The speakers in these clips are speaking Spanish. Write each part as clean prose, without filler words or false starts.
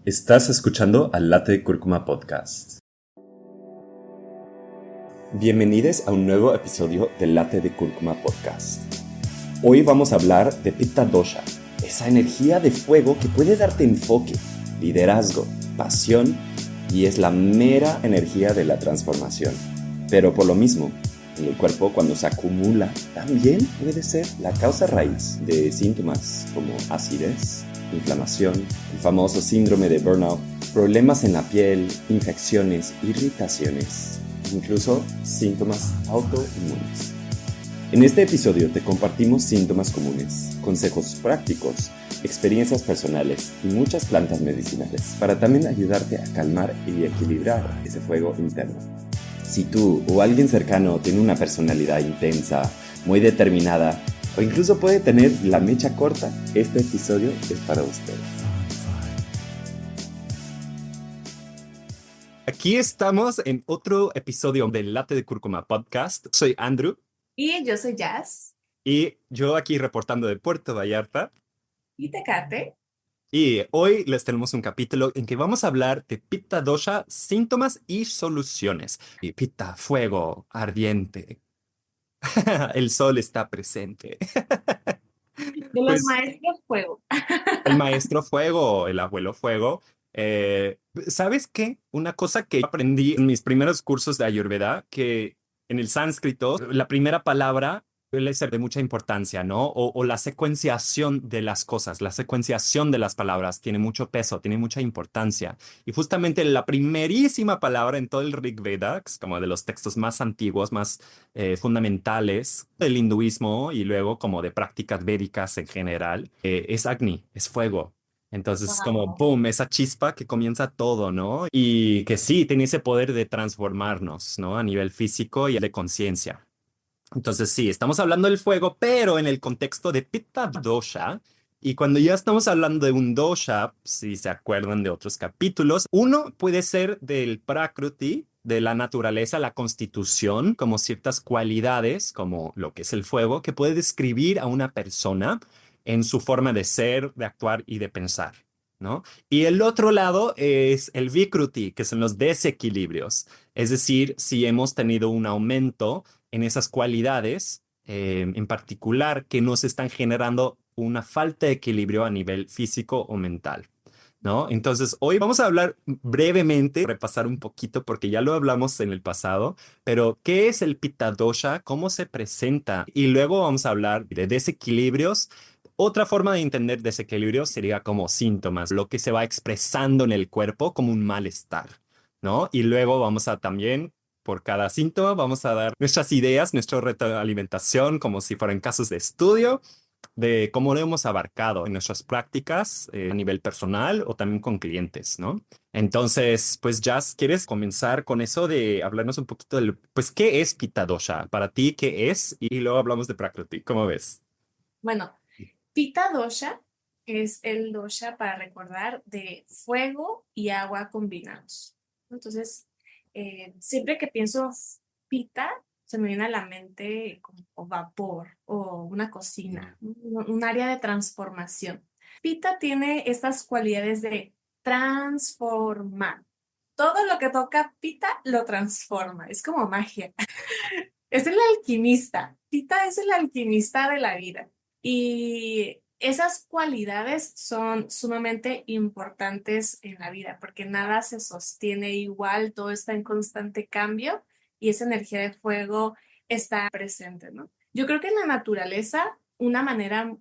Estás escuchando al Latte de Cúrcuma Podcast. Bienvenidos a un nuevo episodio del Latte de Cúrcuma Podcast. Hoy vamos a hablar de Pitta Dosha, esa energía de fuego que puede darte enfoque, liderazgo, pasión y es la mera energía de la transformación. Pero por lo mismo, en el cuerpo cuando se acumula también puede ser la causa raíz de síntomas como acidez, inflamación, el famoso síndrome de burnout, problemas en la piel, infecciones, irritaciones, incluso síntomas autoinmunes. En este episodio te compartimos síntomas comunes, consejos prácticos, experiencias personales y muchas plantas medicinales para también ayudarte a calmar y equilibrar ese fuego interno. Si tú o alguien cercano tiene una personalidad intensa, muy determinada, o incluso puede tener la mecha corta, este episodio es para ustedes. Aquí estamos en otro episodio del Latte de Cúrcuma Podcast. Soy Andrew. Y yo soy Jazz. Y yo aquí reportando de Puerto Vallarta. Y Tecate. Y hoy les tenemos un capítulo en que vamos a hablar de Pitta Dosha, síntomas y soluciones. Y Pitta, fuego, ardiente. El sol está presente. De los Pues maestros fuego. el maestro fuego, el abuelo fuego. ¿Sabes qué? Una cosa que aprendí en mis primeros cursos de Ayurveda, que en el sánscrito, la primera palabra suele ser de mucha importancia, ¿no? O la secuenciación de las cosas, la secuenciación de las palabras tiene mucho peso, tiene mucha importancia. Y justamente la primerísima palabra en todo el Rig Veda, que es como de los textos más antiguos, más fundamentales del hinduismo y luego como de prácticas védicas en general, es Agni, es fuego. Entonces es como, Wow. boom, esa chispa que comienza todo, ¿no? Y que sí, tiene ese poder de transformarnos, ¿no? A nivel físico y de conciencia. Entonces sí, estamos hablando del fuego, pero en el contexto de Pitta Dosha. Y cuando ya estamos hablando de un dosha, si se acuerdan de otros capítulos, uno puede ser del Prakriti, de la naturaleza, la constitución, como ciertas cualidades, como lo que es el fuego, que puede describir a una persona en su forma de ser, de actuar y de pensar, ¿no? Y el otro lado es el Vikruti, que son los desequilibrios. Es decir, si hemos tenido un aumento en esas cualidades en particular que nos están generando una falta de equilibrio a nivel físico o mental, ¿no? Entonces, hoy vamos a hablar brevemente, repasar un poquito porque ya lo hablamos en el pasado, pero ¿qué es el Pitta Dosha? ¿Cómo se presenta? Y luego vamos a hablar de desequilibrios. Otra forma de entender desequilibrios sería como síntomas, lo que se va expresando en el cuerpo como un malestar, ¿no? Y luego vamos a también por cada síntoma vamos a dar nuestras ideas, nuestra retroalimentación, como si fueran casos de estudio, de cómo lo hemos abarcado en nuestras prácticas a nivel personal o también con clientes, ¿no? Entonces, pues Jazz, ¿quieres comenzar con eso de hablarnos un poquito del, pues, qué es Pitta Dosha? Para ti, ¿qué es? Y luego hablamos de Prakriti, ¿cómo ves? Bueno, Pitta Dosha es el dosha para recordar de fuego y agua combinados. Entonces, siempre que pienso Pitta, se me viene a la mente como vapor o una cocina, un área de transformación. Pitta tiene estas cualidades de transformar. Todo lo que toca Pitta lo transforma. Es como magia. Es el alquimista. Tita es el alquimista de la vida. Y esas cualidades son sumamente importantes en la vida porque nada se sostiene igual, todo está en constante cambio y esa energía de fuego está presente, ¿no? Yo creo que en la naturaleza, una manera,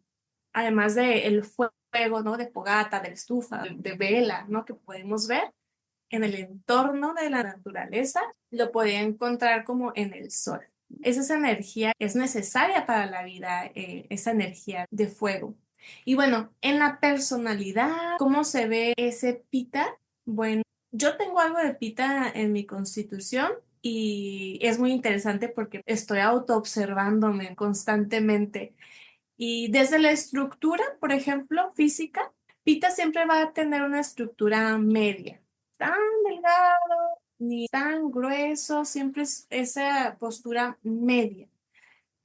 además del fuego, ¿no? De fogata, de estufa, de vela, ¿no? Que podemos ver en el entorno de la naturaleza, lo podía encontrar como en el sol. Esa energía es necesaria para la vida, esa energía de fuego. Y bueno, en la personalidad, ¿cómo se ve ese pita? Bueno, yo tengo algo de pita en mi constitución y es muy interesante porque estoy autoobservándome constantemente. Y desde la estructura, por ejemplo, física, pita siempre va a tener una estructura media, tan delgado ni tan grueso, siempre es esa postura media.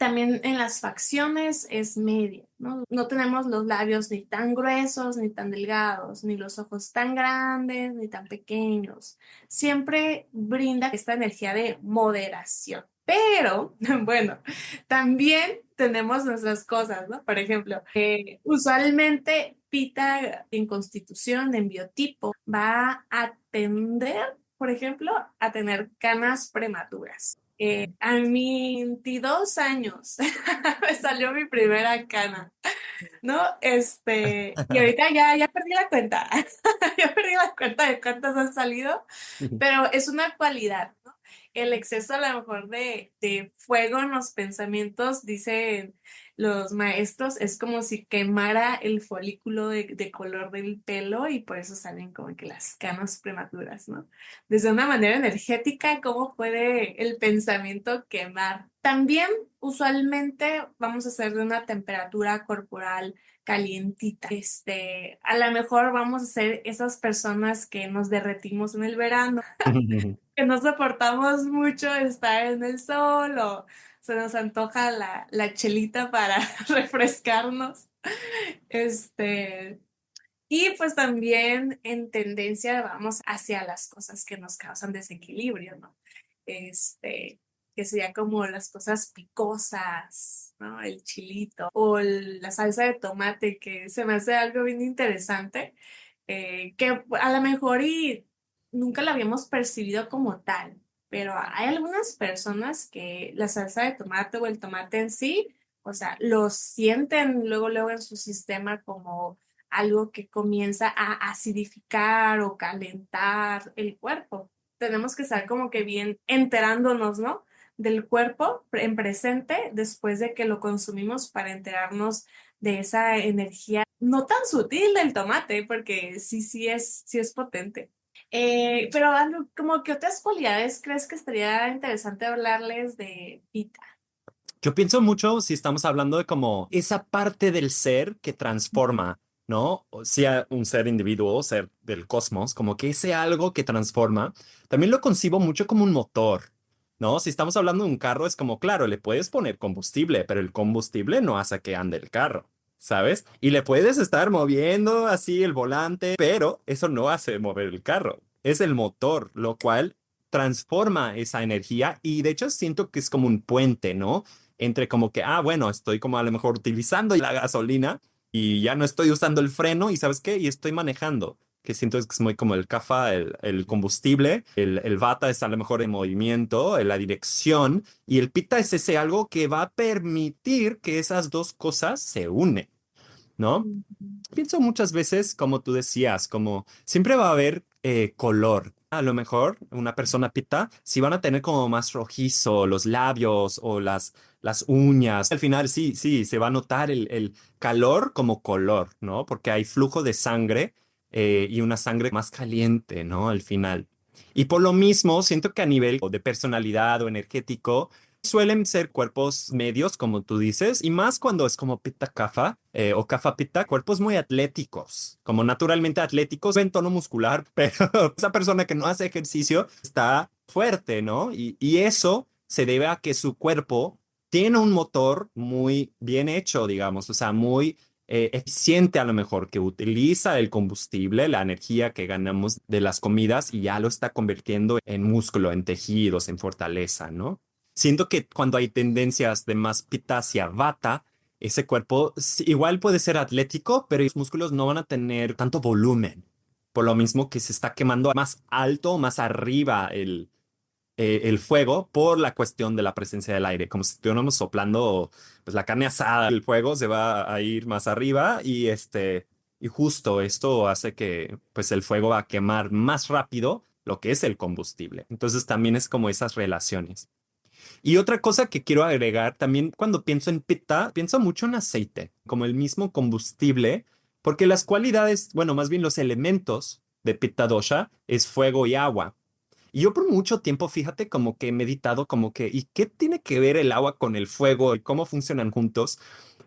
También en las facciones es media, ¿no? No tenemos los labios ni tan gruesos ni tan delgados, ni los ojos tan grandes ni tan pequeños. Siempre brinda esta energía de moderación. Pero, bueno, también tenemos nuestras cosas, ¿no? Por ejemplo, usualmente Pita en constitución, en biotipo, va a tender, por ejemplo, a tener canas prematuras. A mis 22 años me salió mi primera cana, ¿no? Y ahorita ya perdí la cuenta, ya perdí la cuenta de cuántas han salido, pero es una cualidad, ¿no? El exceso a lo mejor de fuego en los pensamientos, dicen los maestros, es como si quemara el folículo de color del pelo y por eso salen como que las canas prematuras, ¿no? Desde una manera energética, ¿cómo puede el pensamiento quemar? También usualmente vamos a hacer de una temperatura corporal calientita. A lo mejor vamos a ser esas personas que nos derretimos en el verano, que no soportamos mucho estar en el sol o se nos antoja la chelita para refrescarnos. Este, y pues también en tendencia vamos hacia las cosas que nos causan desequilibrio, ¿no? Este, que sería como las cosas picosas, ¿no? El chilito o la salsa de tomate, que se me hace algo bien interesante, que a lo mejor y nunca la habíamos percibido como tal, pero hay algunas personas que la salsa de tomate o el tomate en sí, o sea, lo sienten luego en su sistema como algo que comienza a acidificar o calentar el cuerpo. Tenemos que estar como que bien enterándonos, ¿no? Del cuerpo en presente después de que lo consumimos para enterarnos de esa energía no tan sutil del tomate, porque sí es potente. Pero como que otras cualidades crees que estaría interesante hablarles de Pita. Yo pienso mucho si estamos hablando de como esa parte del ser que transforma, ¿no? O sea un ser individuo o ser del cosmos, como que ese algo que transforma. También lo concibo mucho como un motor, ¿no? Si estamos hablando de un carro, es como, claro, le puedes poner combustible, pero el combustible no hace que ande el carro, ¿sabes? Y le puedes estar moviendo así el volante, pero eso no hace mover el carro. Es el motor, lo cual transforma esa energía y de hecho siento que es como un puente, ¿no? Entre como que, bueno, estoy como a lo mejor utilizando la gasolina y ya no estoy usando el freno y ¿sabes qué? Y estoy manejando, que siento que es muy como el CAFA, el combustible, el VATA es a lo mejor el movimiento, la dirección y el PITA es ese algo que va a permitir que esas dos cosas se unen, ¿no? Pienso muchas veces, como tú decías, como siempre va a haber color. A lo mejor una persona pita, si van a tener como más rojizo los labios o las uñas. Al final sí, se va a notar el calor como color, ¿no? Porque hay flujo de sangre y una sangre más caliente, ¿no? Al final. Y por lo mismo, siento que a nivel de personalidad o energético, suelen ser cuerpos medios, como tú dices, y más cuando es como Pitta Kapha o Kapha Pitta, cuerpos muy atléticos, como naturalmente atléticos en tono muscular, pero esa persona que no hace ejercicio está fuerte, ¿no? Y eso se debe a que su cuerpo tiene un motor muy bien hecho, digamos, o sea, muy eficiente a lo mejor, que utiliza el combustible, la energía que ganamos de las comidas y ya lo está convirtiendo en músculo, en tejidos, en fortaleza, ¿no? Siento que cuando hay tendencias de más pita hacia vata, ese cuerpo igual puede ser atlético, pero los músculos no van a tener tanto volumen. Por lo mismo que se está quemando más alto, más arriba el fuego por la cuestión de la presencia del aire. Como si estuviéramos soplando pues, la carne asada. El fuego se va a ir más arriba y justo esto hace que pues el fuego va a quemar más rápido lo que es el combustible. Entonces también es como esas relaciones. Y otra cosa que quiero agregar, también cuando pienso en pitta, pienso mucho en aceite, como el mismo combustible, porque las cualidades, bueno, más bien los elementos de pitta dosha es fuego y agua. Y yo por mucho tiempo, fíjate, como que he meditado como que, ¿y qué tiene que ver el agua con el fuego y cómo funcionan juntos?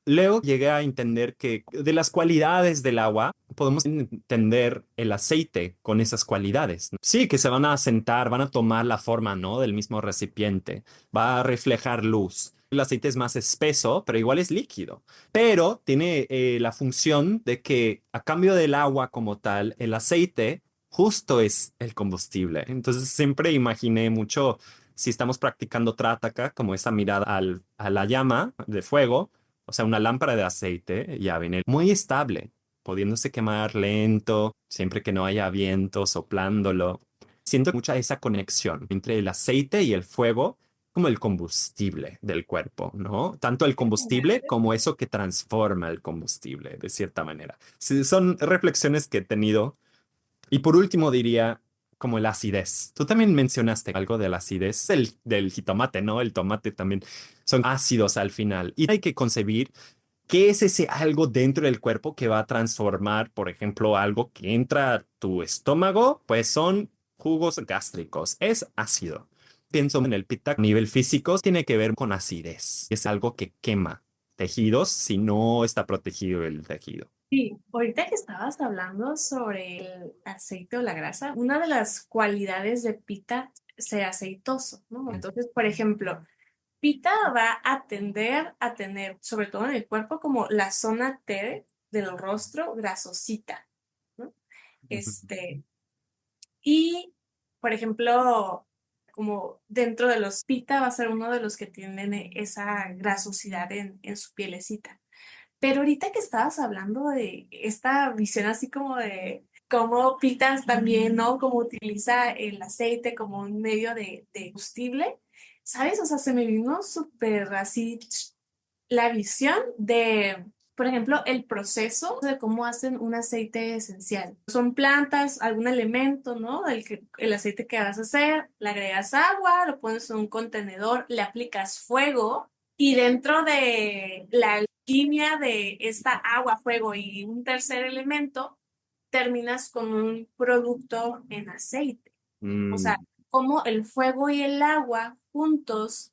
Luego llegué a entender que de las cualidades del agua podemos entender el aceite con esas cualidades, ¿no? Sí, que se van a asentar, van a tomar la forma, ¿no? Del mismo recipiente, va a reflejar luz. El aceite es más espeso, pero igual es líquido. Pero tiene la función de que a cambio del agua como tal, el aceite justo es el combustible. Entonces siempre imaginé mucho si estamos practicando trataka, como esa mirada a la llama de fuego, o sea, una lámpara de aceite, ya viene muy estable, pudiéndose quemar lento, siempre que no haya viento soplándolo. Siento mucha esa conexión entre el aceite y el fuego como el combustible del cuerpo, ¿no? Tanto el combustible como eso que transforma el combustible, de cierta manera. Sí, son reflexiones que he tenido. Y por último diría como la acidez. Tú también mencionaste algo de la acidez del jitomate, ¿no? El tomate también son ácidos al final. Y hay que concebir qué es ese algo dentro del cuerpo que va a transformar, por ejemplo, algo que entra a tu estómago, pues son jugos gástricos. Es ácido. Pienso en el pitta a nivel físico, tiene que ver con acidez. Es algo que quema tejidos si no está protegido el tejido. Sí, ahorita que estabas hablando sobre el aceite o la grasa, una de las cualidades de pita es ser aceitoso, ¿no? Entonces, por ejemplo, pita va a tender a tener, sobre todo en el cuerpo, como la zona T del rostro grasosita, ¿no? Este, y, por ejemplo, como dentro de los pita va a ser uno de los que tienen esa grasosidad en su pielecita. Pero ahorita que estabas hablando de esta visión así como de cómo Pitas también, ¿no? Como utiliza el aceite como un medio de combustible, ¿sabes? O sea, se me vino súper así la visión de, por ejemplo, el proceso de cómo hacen un aceite esencial. Son plantas, algún elemento, ¿no? El aceite que vas a hacer, le agregas agua, lo pones en un contenedor, le aplicas fuego y dentro de la alquimia de esta agua, fuego y un tercer elemento, terminas con un producto en aceite. O sea, Mm, cómo el fuego y el agua juntos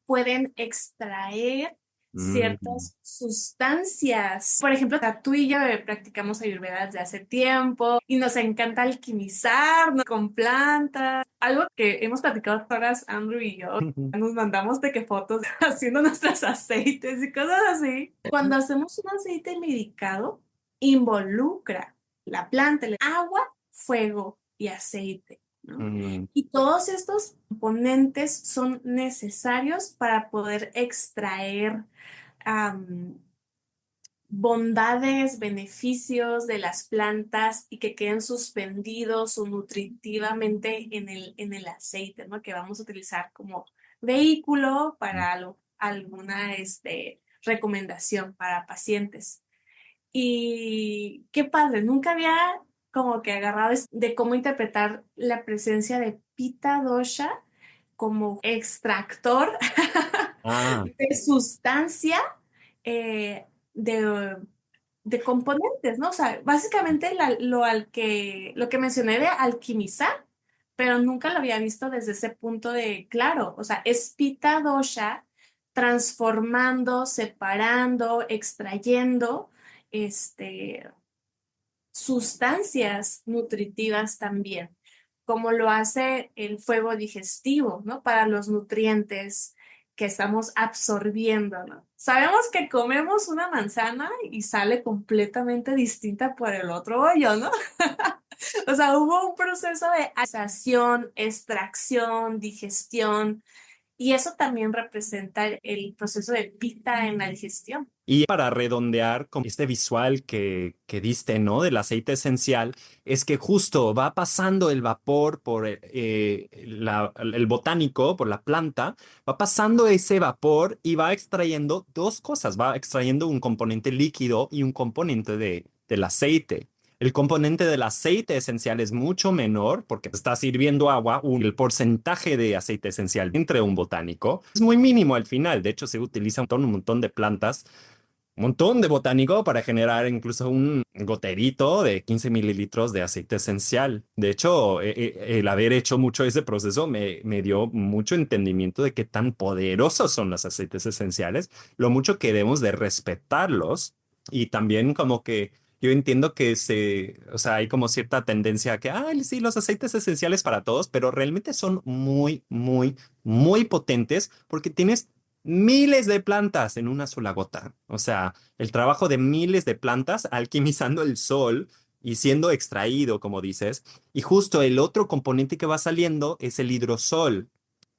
pueden extraer mm, ciertas sustancias. Por ejemplo, tú y yo practicamos ayurveda desde hace tiempo y nos encanta alquimizar, ¿no? Con plantas. Algo que hemos platicado todas, Andrew y yo. Nos mandamos de que fotos haciendo nuestros aceites y cosas así. Cuando hacemos un aceite medicado, involucra la planta, el agua, fuego y aceite, ¿no? mm, Y todos estos componentes son necesarios para poder extraer am, bondades, beneficios de las plantas y que queden suspendidos o nutritivamente en el aceite, ¿no? Que vamos a utilizar como vehículo mm. para alguna recomendación para pacientes. Y qué padre, nunca había como que agarrado de cómo interpretar la presencia de Pitta Dosha como extractor Ah, de sustancia eh, de, de componentes, ¿no? O sea, básicamente lo que mencioné de alquimizar, pero nunca lo había visto desde ese punto de, claro, o sea, es Pitta Dosha transformando, separando, extrayendo, este, sustancias nutritivas también, como lo hace el fuego digestivo, ¿no? Para los nutrientes que estamos absorbiendo, ¿no? Sabemos que comemos una manzana y sale completamente distinta por el otro hoyo, ¿no? O sea, hubo un proceso de asación, extracción, digestión, y eso también representa el proceso de pita en la digestión. y para redondear con este visual que diste, ¿no? Del aceite esencial, es que justo va pasando el vapor por el botánico, por la planta, va pasando ese vapor y va extrayendo dos cosas, va extrayendo un componente líquido y un componente del aceite. El componente del aceite esencial es mucho menor porque está sirviendo agua, el porcentaje de aceite esencial entre un botánico es muy mínimo al final. De hecho, se utiliza un montón de plantas, un montón de botánico para generar incluso un goterito de 15 mililitros de aceite esencial. De hecho, el haber hecho mucho ese proceso me dio mucho entendimiento de qué tan poderosos son los aceites esenciales, lo mucho que debemos de respetarlos y también como que yo entiendo que o sea, hay como cierta tendencia a que, sí, los aceites esenciales para todos, pero realmente son muy, muy, muy potentes porque tienes miles de plantas en una sola gota. O sea, el trabajo de miles de plantas alquimizando el sol y siendo extraído, como dices. Y justo el otro componente que va saliendo es el hidrosol,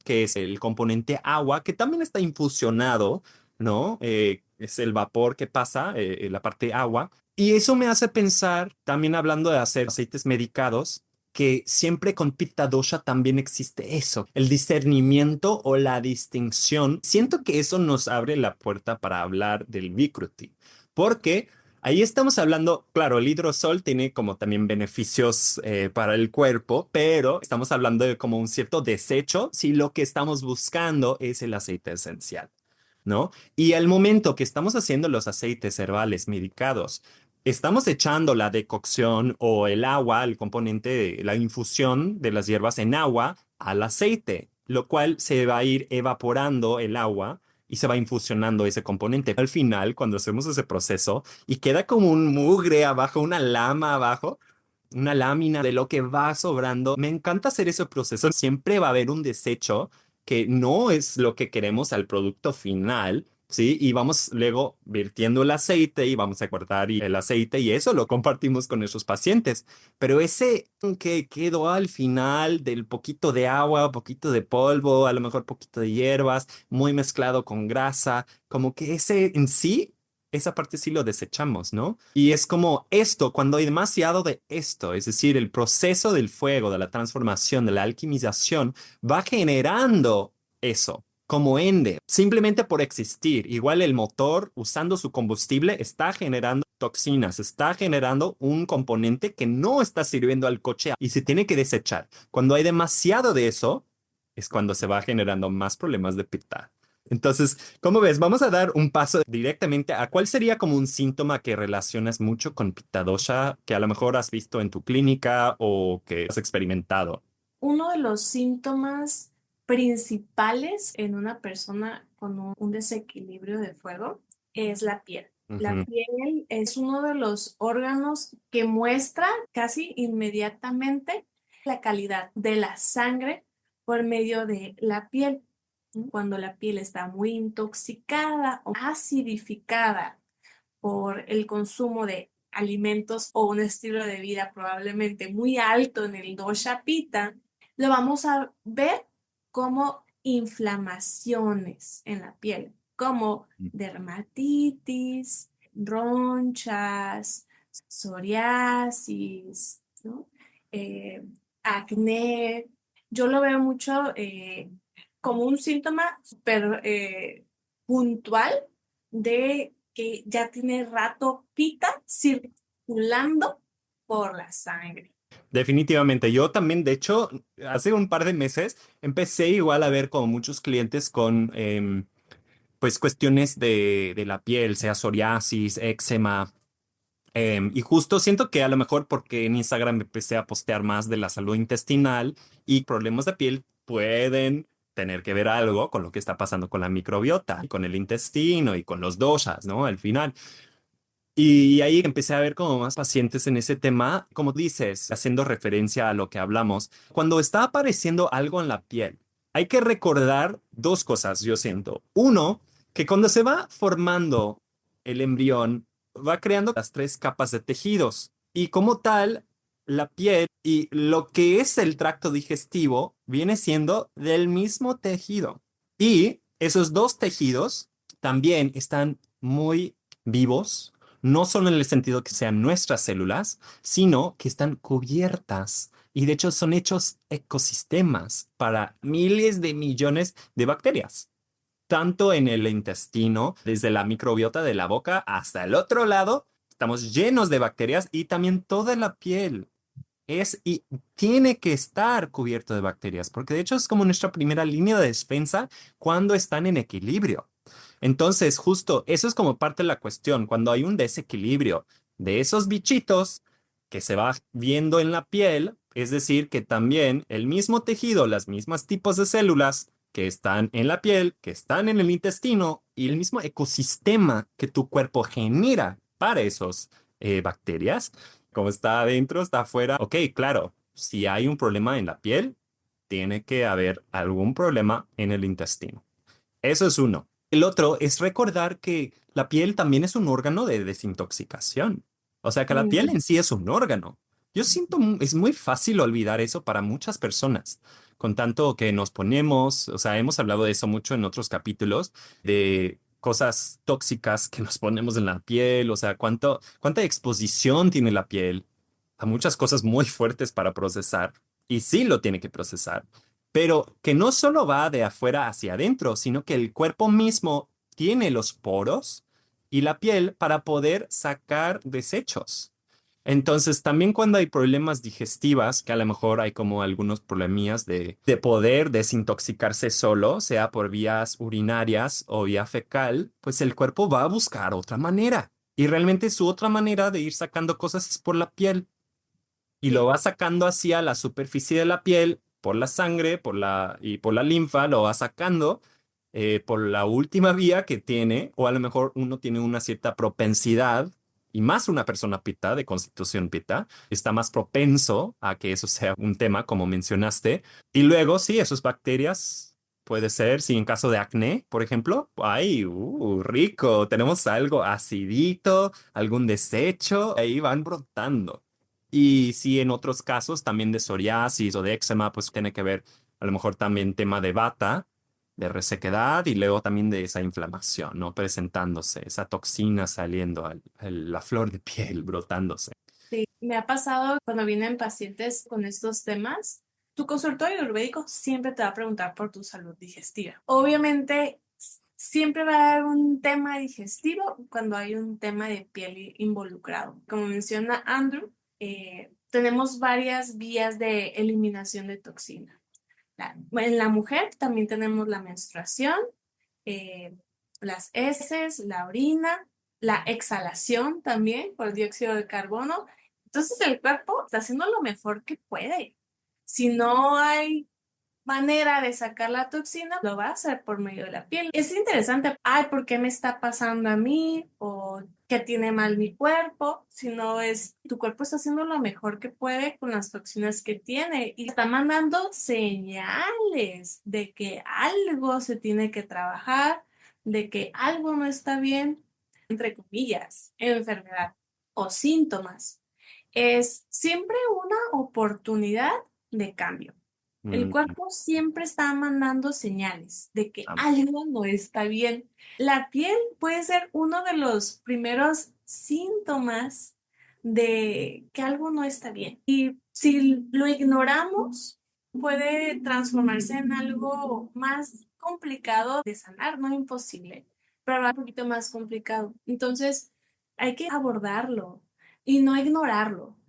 que es el componente agua, que también está infusionado, ¿no? Es el vapor que pasa, la parte agua. Y eso me hace pensar, también hablando de hacer aceites medicados, que siempre con Pitta Dosha también existe eso, el discernimiento o la distinción. Siento que eso nos abre la puerta para hablar del Vikruti, porque ahí estamos hablando, claro, el hidrosol tiene como también beneficios para el cuerpo, pero estamos hablando de como un cierto desecho si lo que estamos buscando es el aceite esencial, ¿no? Y al momento que estamos haciendo los aceites herbales medicados, estamos echando la decocción o el agua, el componente de la infusión de las hierbas en agua al aceite, lo cual se va a ir evaporando el agua y se va infusionando ese componente. Al final, cuando hacemos ese proceso y queda como un mugre abajo, una lama abajo, una lámina de lo que va sobrando. Me encanta hacer ese proceso. Siempre va a haber un desecho que no es lo que queremos al producto final, ¿sí? Y vamos luego virtiendo el aceite y vamos a cortar el aceite y eso lo compartimos con nuestros pacientes. Pero ese que quedó al final del poquito de agua, poquito de polvo, a lo mejor poquito de hierbas, muy mezclado con grasa, como que ese en sí esa parte sí lo desechamos, ¿no? Y es como esto, cuando hay demasiado de esto, es decir, el proceso del fuego, de la transformación, de la alquimización, va generando eso. Como ende, simplemente por existir. Igual el motor, usando su combustible, está generando toxinas, está generando un componente que no está sirviendo al coche y se tiene que desechar. Cuando hay demasiado de eso, es cuando se va generando más problemas de pitá. Entonces, ¿cómo ves? Vamos a dar un paso directamente a cuál sería como un síntoma que relacionas mucho con Pitta Dosha, que a lo mejor has visto en tu clínica o que has experimentado. Uno de los síntomas principales en una persona con un desequilibrio de fuego es la piel. La Ujú. piel es uno de los órganos que muestra casi inmediatamente la calidad de la sangre por medio de la piel. Cuando la piel está muy intoxicada o acidificada por el consumo de alimentos o un estilo de vida probablemente muy alto en el dosha pitta, lo vamos a ver como inflamaciones en la piel, como dermatitis, ronchas, psoriasis, ¿no? Eh, acné. Yo lo veo mucho como un síntoma súper puntual de que ya tiene rato pita circulando por la sangre. Definitivamente. Yo también, de hecho, hace un par de meses empecé igual a ver como muchos clientes con, pues, cuestiones de la piel, sea psoriasis, eczema. Y justo siento que a lo mejor porque en Instagram empecé a postear más de la salud intestinal y problemas de piel pueden tener que ver algo con lo que está pasando con la microbiota, y con el intestino y con los doshas, ¿no? Al final. Y ahí empecé a ver como más pacientes en ese tema, como dices, haciendo referencia a lo que hablamos. Cuando está apareciendo algo en la piel, hay que recordar dos cosas, yo siento. Uno, que cuando se va formando el embrión, va creando las tres capas de tejidos. Y como tal, la piel y lo que es el tracto digestivo viene siendo del mismo tejido. Y esos dos tejidos también están muy vivos, no solo en el sentido que sean nuestras células, sino que están cubiertas y de hecho son hechos ecosistemas para miles de millones de bacterias, tanto en el intestino, desde la microbiota de la boca hasta el otro lado, estamos llenos de bacterias y también toda la piel es y tiene que estar cubierto de bacterias, porque de hecho es como nuestra primera línea de defensa cuando están en equilibrio. Entonces, justo eso es como parte de la cuestión, cuando hay un desequilibrio de esos bichitos que se va viendo en la piel, es decir, que también el mismo tejido, las mismas tipos de células que están en la piel, que están en el intestino y el mismo ecosistema que tu cuerpo genera para esos bacterias, como está adentro, está afuera. Ok, claro, si hay un problema en la piel, tiene que haber algún problema en el intestino. Eso es uno. El otro es recordar que la piel también es un órgano de desintoxicación. O sea, que la piel Mm, en sí es un órgano. Yo siento, es muy fácil olvidar eso para muchas personas, con tanto que nos ponemos, o sea, hemos hablado de eso mucho en otros capítulos, de cosas tóxicas que nos ponemos en la piel, o sea, cuánta exposición tiene la piel a muchas cosas muy fuertes para procesar. Y sí lo tiene que procesar, pero que no solo va de afuera hacia adentro, sino que el cuerpo mismo tiene los poros y la piel para poder sacar desechos. Entonces, también cuando hay problemas digestivas, que a lo mejor hay como algunos problemillas de poder desintoxicarse solo, sea por vías urinarias o vía fecal, pues el cuerpo va a buscar otra manera. Y realmente su otra manera de ir sacando cosas es por la piel y lo sí. va sacando hacia la superficie de la piel por la sangre, y por la linfa, lo va sacando por la última vía que tiene, o a lo mejor uno tiene una cierta propensidad, y más una persona pita, de constitución pita, está más propenso a que eso sea un tema, como mencionaste. Y luego, sí, esas bacterias. Puede ser, si en caso de acné, por ejemplo, ay, rico, tenemos algo acidito, algún desecho, ahí van brotando. Y si en otros casos también de psoriasis o de eczema, pues tiene que ver a lo mejor también tema de bata, de resequedad y luego también de esa inflamación, ¿no? Presentándose, esa toxina saliendo, la flor de piel brotándose. Sí, me ha pasado cuando vienen pacientes con estos temas, tu consultorio ayurvédico siempre te va a preguntar por tu salud digestiva. Obviamente, siempre va a haber un tema digestivo cuando hay un tema de piel involucrado. Como menciona Andrew, tenemos varias vías de eliminación de toxina. En la mujer también tenemos la menstruación, eh, las heces, la orina, la exhalación también por dióxido de carbono. Entonces el cuerpo está haciendo lo mejor que puede. Si no hay manera de sacar la toxina, lo va a hacer por medio de la piel. Es interesante, ay, ¿por qué me está pasando a mí? ¿O qué tiene mal mi cuerpo? Si no es, tu cuerpo está haciendo lo mejor que puede con las toxinas que tiene y está mandando señales de que algo se tiene que trabajar, de que algo no está bien, entre comillas, enfermedad o síntomas. Es siempre una oportunidad de cambio. El Mm, cuerpo siempre está mandando señales de que ah, algo no está bien. La piel puede ser uno de los primeros síntomas de que algo no está bien. Y si lo ignoramos, puede transformarse en algo más complicado de sanar, no imposible, pero un poquito más complicado. Entonces, hay que abordarlo y no ignorarlo.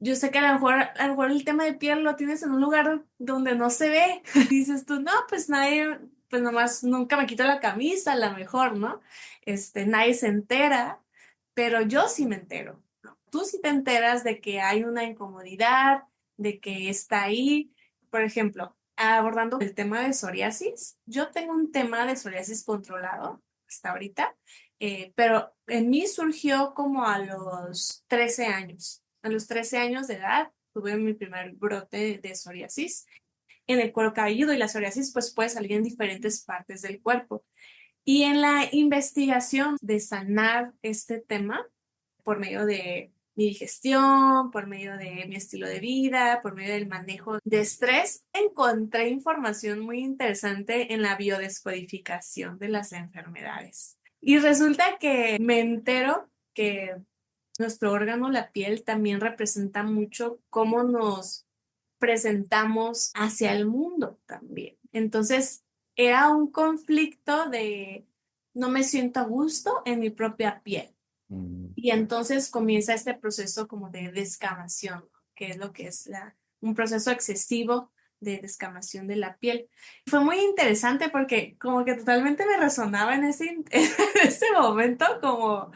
Yo sé que a lo mejor el tema de piel lo tienes en un lugar donde no se ve. Dices tú, no, pues nadie, pues nomás nunca me quito la camisa, a lo mejor, ¿no? Nadie se entera, pero yo sí me entero, ¿no? Tú sí te enteras de que hay una incomodidad, de que está ahí. Por ejemplo, abordando el tema de psoriasis, yo tengo un tema de psoriasis controlado hasta ahorita, pero en mí surgió como a los 13 años. A los 13 años de edad tuve mi primer brote de psoriasis en el cuero cabelludo y la psoriasis pues puede salir en diferentes partes del cuerpo. Y en la investigación de sanar este tema por medio de mi digestión, por medio de mi estilo de vida, por medio del manejo de estrés, encontré información muy interesante en la biodescodificación de las enfermedades. Y resulta que me entero que nuestro órgano, la piel, también representa mucho cómo nos presentamos hacia el mundo también. Entonces, era un conflicto de no me siento a gusto en mi propia piel. mm, Y entonces comienza este proceso como de descamación, ¿no? Que es lo que es un proceso excesivo de descamación de la piel. Fue muy interesante porque como que totalmente me resonaba en en ese momento como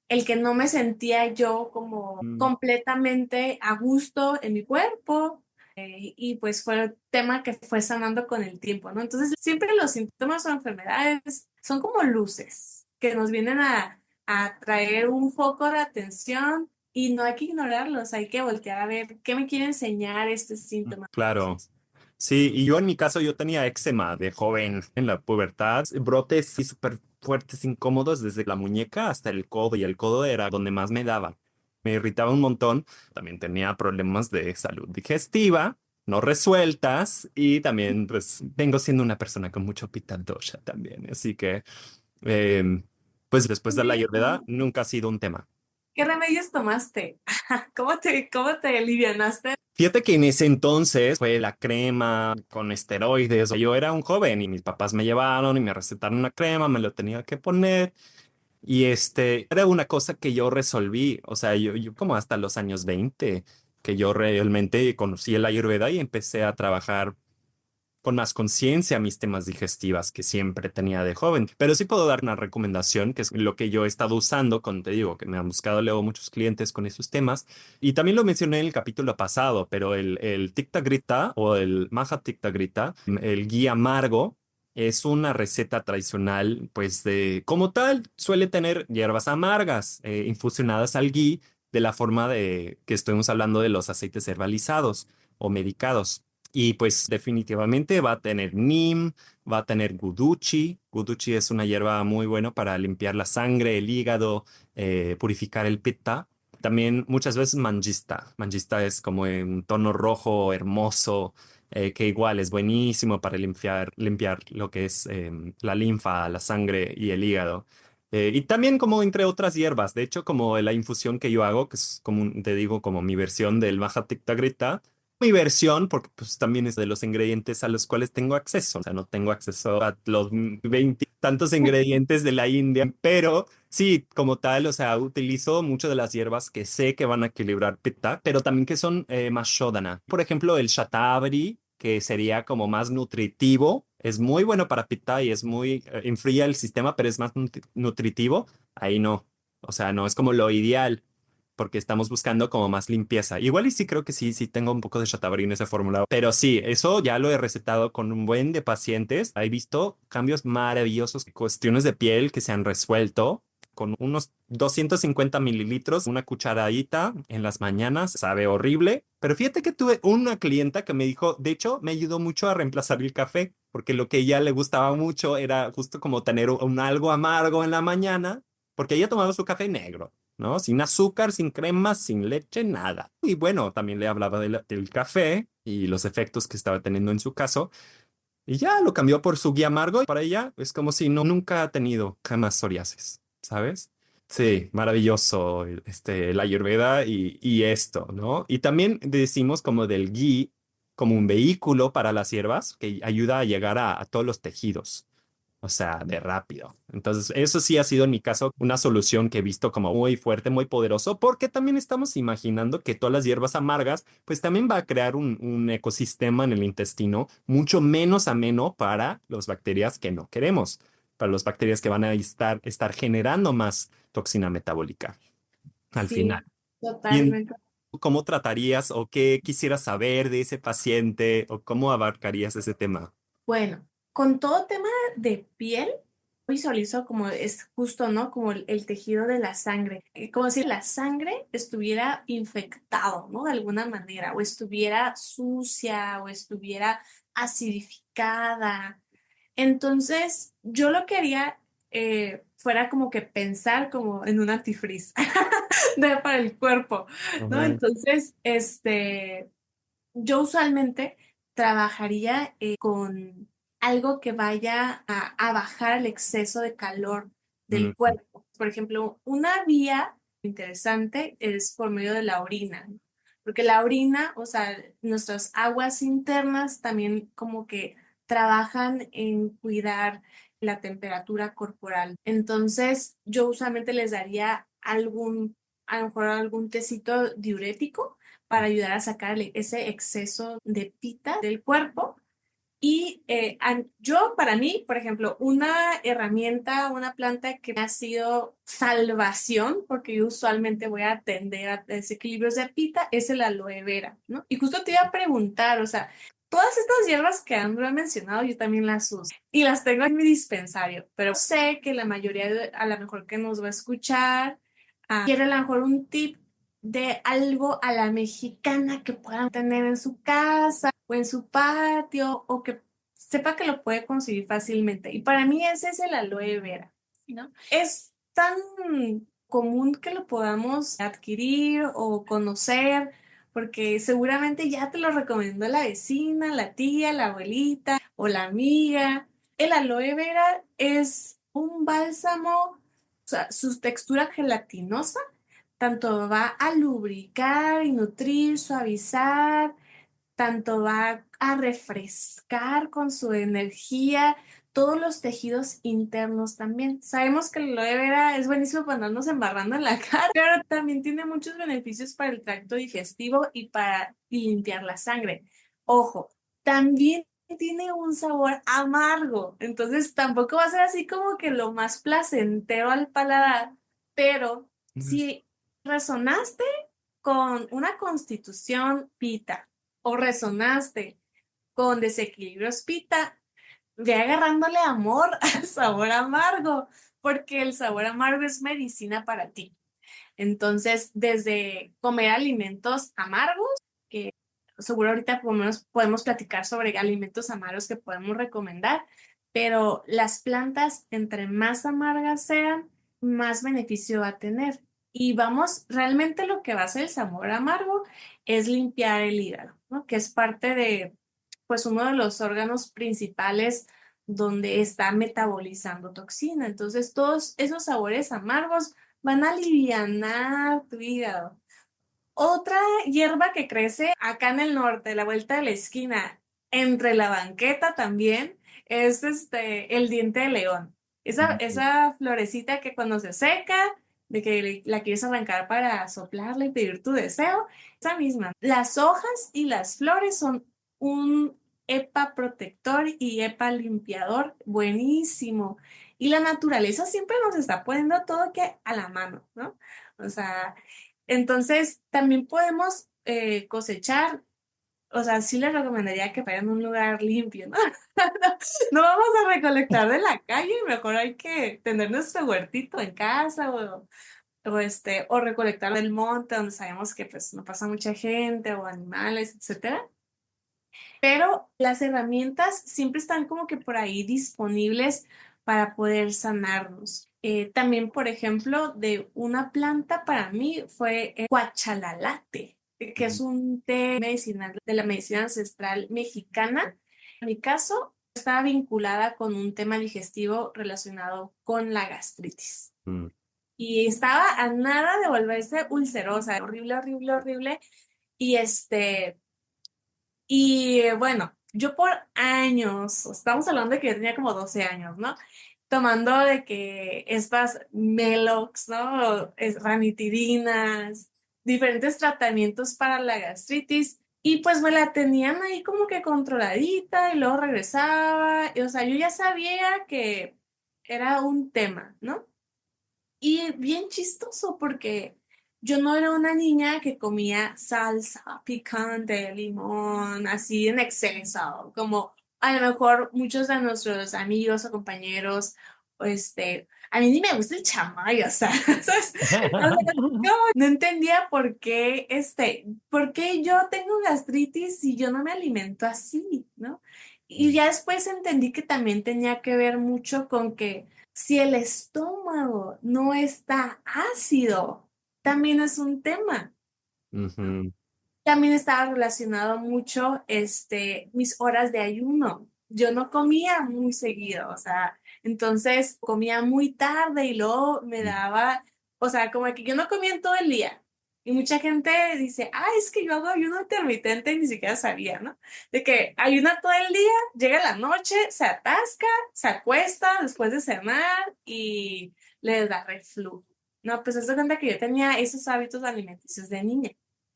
el que no me sentía yo como mm. completamente a gusto en mi cuerpo. Y pues fue el tema que fue sanando con el tiempo, ¿no? Entonces siempre los síntomas o enfermedades son como luces que nos vienen a traer un foco de atención y no hay que ignorarlos, hay que voltear a ver qué me quiere enseñar este síntoma. Claro. Sí, y yo en mi caso yo tenía eczema de joven en la pubertad, brotes sí súper fuertes, incómodos desde la muñeca hasta el codo y el codo era donde más me daba. Me irritaba un montón. También tenía problemas de salud digestiva, no resueltas y también pues vengo siendo una persona con mucho pitta dosha también. Así que em, pues después de la Ayurveda nunca ha sido un tema. ¿Qué remedios tomaste? Cómo te alivianaste? Fíjate que en ese entonces fue la crema con esteroides. Yo era un joven y mis papás me llevaron y me recetaron una crema, me lo tenía que poner y era una cosa que yo resolví. O sea, yo como hasta los años 20 que yo realmente conocí el Ayurveda y empecé a trabajar con más conciencia mis temas digestivas que siempre tenía de joven. Pero sí puedo dar una recomendación, que es lo que yo he estado usando, con te digo, que me han buscado luego muchos clientes con esos temas. Y también lo mencioné en el capítulo pasado, pero el Tikta Grita o el Maha Tikta Grita, el guía amargo, es una receta tradicional, pues de como tal, suele tener hierbas amargas infusionadas al ghee de la forma de que estuvimos hablando de los aceites herbalizados o medicados. Y pues definitivamente va a tener neem, va a tener guduchi. Guduchi es una hierba muy buena para limpiar la sangre, el hígado, purificar el pitta. También muchas veces mangista. Mangista es como en un tono rojo hermoso, que igual es buenísimo para limpiar lo que es la linfa, la sangre y el hígado. Y también como entre otras hierbas. De hecho, como la infusión que yo hago, que es como, te digo, como mi versión del Maha Tikta Grita, mi versión, porque pues también es de los ingredientes a los cuales tengo acceso. O sea, no tengo acceso a los 20 tantos ingredientes de la India, pero sí, como tal, o sea, utilizo muchas de las hierbas que sé que van a equilibrar pitta, pero también que son más shodana. Por ejemplo, el shatavari, que sería como más nutritivo, es muy bueno para pitta y es muy, enfría el sistema, pero es más nutritivo. Ahí no. O sea, no es como lo ideal porque estamos buscando como más limpieza. Igual y sí creo que sí, sí tengo un poco de Shatavari en esa fórmula, pero sí, eso ya lo he recetado con un buen de pacientes. He visto cambios maravillosos, cuestiones de piel que se han resuelto con unos 250 mililitros, una cucharadita en las mañanas, sabe horrible, pero fíjate que tuve una clienta que me dijo, de hecho, me ayudó mucho a reemplazar el café, porque lo que a ella le gustaba mucho era justo como tener un algo amargo en la mañana, porque ella tomaba su café negro. ¿No? Sin azúcar, sin crema, sin leche, nada. Y bueno, también le hablaba del café y los efectos que estaba teniendo en su caso. Y ya lo cambió por su guía amargo y para ella es como si no nunca ha tenido jamás psoriasis, ¿sabes? Sí, maravilloso la Ayurveda y esto, ¿no? Y también decimos como del ghee como un vehículo para las hierbas que ayuda a llegar a todos los tejidos. O sea, de rápido. Entonces, eso sí ha sido en mi caso una solución que he visto como muy fuerte, muy poderoso, porque también estamos imaginando que todas las hierbas amargas, pues también va a crear un ecosistema en el intestino mucho menos ameno para las bacterias que no queremos, para las bacterias que van a estar generando más toxina metabólica al final. Sí, ¿Y totalmente. cómo tratarías o qué quisieras saber de ese paciente o cómo abarcarías ese tema? Bueno, con todo tema de piel, visualizo como es justo, ¿no? Como el tejido de la sangre, como si la sangre estuviera infectado, ¿no? De alguna manera, o estuviera sucia, o estuviera acidificada. Entonces, yo lo quería fuera como que pensar como en un antifreeze para el cuerpo, ¿no? Ujú, Entonces, yo usualmente trabajaría con algo que vaya a bajar el exceso de calor del ujú, cuerpo. Por ejemplo, una vía interesante es por medio de la orina, ¿no? Porque la orina, o sea, nuestras aguas internas también como que trabajan en cuidar la temperatura corporal. Entonces, yo usualmente les daría a lo mejor algún tecito diurético para ayudar a sacar ese exceso de pita del cuerpo. Y yo, para mí, por ejemplo, una herramienta, una planta que me ha sido salvación, porque yo usualmente voy a atender a desequilibrios de pita, es el aloe vera, ¿no? Y justo te iba a preguntar, o sea, todas estas hierbas que Andrew ha mencionado, yo también las uso y las tengo en mi dispensario, pero sé que la mayoría, a lo mejor que nos va a escuchar, quiere a lo mejor un tip de algo a la mexicana que puedan tener en su casa o en su patio o que sepa que lo puede conseguir fácilmente. Y para mí ese es el aloe vera, ¿no? Es tan común que lo podamos adquirir o conocer porque seguramente ya te lo recomendó la vecina, la tía, la abuelita o la amiga. El aloe vera es un bálsamo, o sea, su textura gelatinosa tanto va a lubricar y nutrir, suavizar, tanto va a refrescar con su energía todos los tejidos internos también. Sabemos que el aloe vera es buenísimo para andarnos embarrando en la cara, pero también tiene muchos beneficios para el tracto digestivo y para limpiar la sangre. Ojo, también tiene un sabor amargo, entonces tampoco va a ser así como que lo más placentero al paladar, pero si resonaste con una constitución pita o resonaste con desequilibrios pita, ve agarrándole amor al sabor amargo, porque el sabor amargo es medicina para ti. Entonces, desde comer alimentos amargos, que seguro ahorita por lo menos podemos platicar sobre alimentos amargos que podemos recomendar, pero las plantas, entre más amargas sean, más beneficio va a tener. Y vamos, realmente lo que va a hacer el sabor amargo es limpiar el hígado, ¿no? Que es parte de, pues, uno de los órganos principales donde está metabolizando toxina. Entonces, todos esos sabores amargos van a alivianar tu hígado. Otra hierba que crece acá en el norte, a la vuelta de la esquina, entre la banqueta también, es el diente de león. Esa florecita que cuando se seca, de que la quieres arrancar para soplarla y pedir tu deseo, esa misma. Las hojas y las flores son un EPA protector y EPA limpiador buenísimo. Y la naturaleza siempre nos está poniendo todo que a la mano, ¿no? O sea, entonces también podemos cosechar, o sea, sí les recomendaría que vayan a un lugar limpio, ¿no? No vamos a recolectar de la calle, mejor hay que tener nuestro huertito en casa o recolectar del monte donde sabemos que pues no pasa mucha gente o animales, etcétera. Pero las herramientas siempre están como que por ahí disponibles para poder sanarnos. También, por ejemplo, de una planta para mí fue el cuachalalate, que es un té medicinal de la medicina ancestral mexicana. En mi caso, estaba vinculada con un tema digestivo relacionado con la gastritis. Mm. Y estaba a nada de volverse ulcerosa, horrible, horrible, horrible. Y bueno, yo por años, estamos hablando de que yo tenía como 12 años, ¿no? Tomando de que estas Melox, ¿no? Ranitidina, diferentes tratamientos para la gastritis, y pues me la tenían ahí como que controladita y luego regresaba, y, o sea, yo ya sabía que era un tema, ¿no? Y bien chistoso porque yo no era una niña que comía salsa picante, limón, así en exceso, como a lo mejor muchos de nuestros amigos o compañeros, a mí ni me gusta el chamoy, o sea, ¿sabes? O sea, no entendía por qué yo tengo gastritis y yo no me alimento así, ¿no? Y ya después entendí que también tenía que ver mucho con que si el estómago no está ácido, también es un tema. Ujú. También estaba relacionado mucho mis horas de ayuno. Yo no comía muy seguido, o sea, entonces comía muy tarde y luego me daba, o sea, como que yo no comía en todo el día. Y mucha gente dice, ah, es que yo hago ayuno intermitente y ni siquiera sabía, ¿no? De que ayuna todo el día, llega la noche, se atasca, se acuesta después de cenar y le da reflujo. No, pues es de cuenta que yo tenía esos hábitos alimenticios de niña.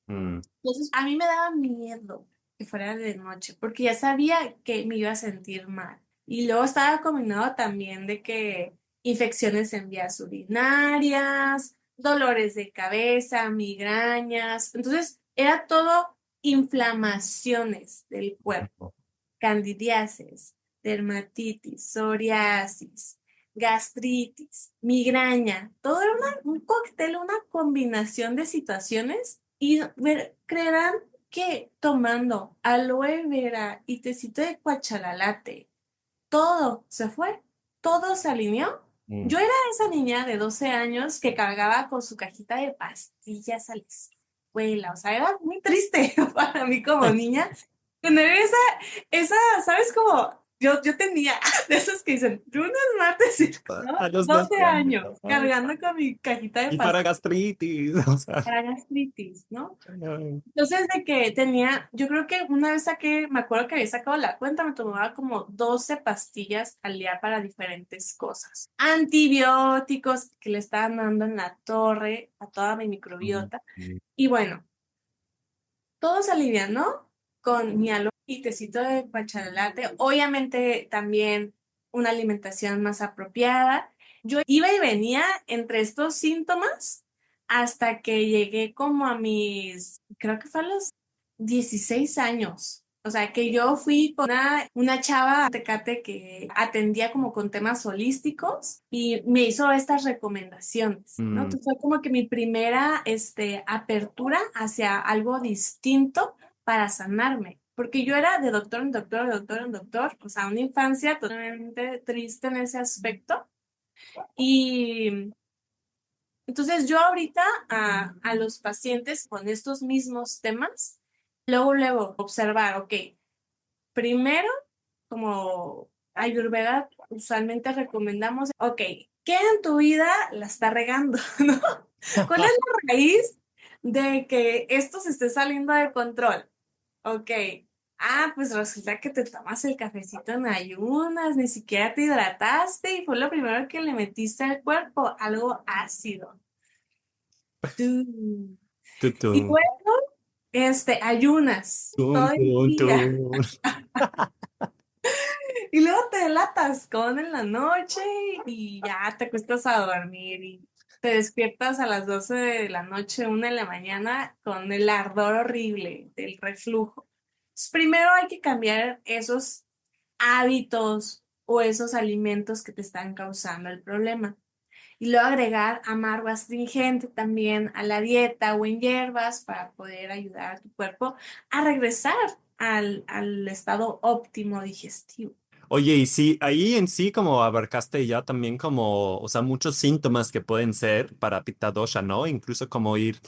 Mm. Entonces, a mí me daba miedo que fuera de noche, porque ya sabía que me iba a sentir mal. Y luego estaba combinado también de que infecciones en vías urinarias, dolores de cabeza, migrañas. Entonces, era todo inflamaciones del cuerpo, candidiasis, dermatitis, psoriasis. gastritis, migraña, todo era un cóctel, una combinación de situaciones y creerán que tomando aloe vera y tecito de cuachalalate, todo se fue, todo se alineó. Mm. Yo era esa niña de 12 años que cargaba con su cajita de pastillas a la escuela, o sea, era muy triste para mí como niña tener esa, ¿sabes? Como yo tenía de esos que dicen lunes, martes, y, A ¿no? los 12 12 años. años cargando con mi cajita de Y para pastillas gastritis, o sea. para gastritis, ¿no? Ay. Entonces, de que tenía, yo creo que una vez saqué, me acuerdo que había sacado la cuenta, me tomaba como 12 pastillas al día para diferentes cosas. Antibióticos que le estaban dando en la torre a toda mi Mm. microbiota. Y bueno, todo se alivianó con mi aloe y tecito de pachalate. Obviamente también una alimentación más apropiada. Yo iba y venía entre estos síntomas hasta que llegué como a mis, creo que fue a los 16 años. O sea, que yo fui con una chava Tecate que atendía como con temas holísticos y me hizo estas recomendaciones, ¿no? Mm. Entonces fue como que mi primera, apertura hacia algo distinto para sanarme. Porque yo era de doctor en doctor, de doctor en doctor, o sea, una infancia totalmente triste en ese aspecto. Y entonces yo ahorita a los pacientes con estos mismos temas, luego observar, ok, primero, como Ayurveda usualmente recomendamos, ok, ¿qué en tu vida la está regando? ¿No? ¿Cuál es la raíz de que esto se esté saliendo de control? Ok. Pues resulta que te tomas el cafecito en ayunas, ni siquiera te hidrataste y fue lo primero que le metiste al cuerpo, algo ácido. Tú. Y Tutum, luego, ayunas tum, todo el tum, día. tum. Y luego te da el atascón en la noche y ya te acuestas a dormir y te despiertas a las 12 de la noche, 1 de la mañana, con el ardor horrible del reflujo. Entonces, primero hay que cambiar esos hábitos o esos alimentos que te están causando el problema. Y luego agregar amargo astringente también a la dieta o en hierbas para poder ayudar a tu cuerpo a regresar al estado óptimo digestivo. Oye, y sí, ahí en sí como abarcaste ya también como, o sea, muchos síntomas que pueden ser para Pitta Dosha, ¿no? Incluso como ir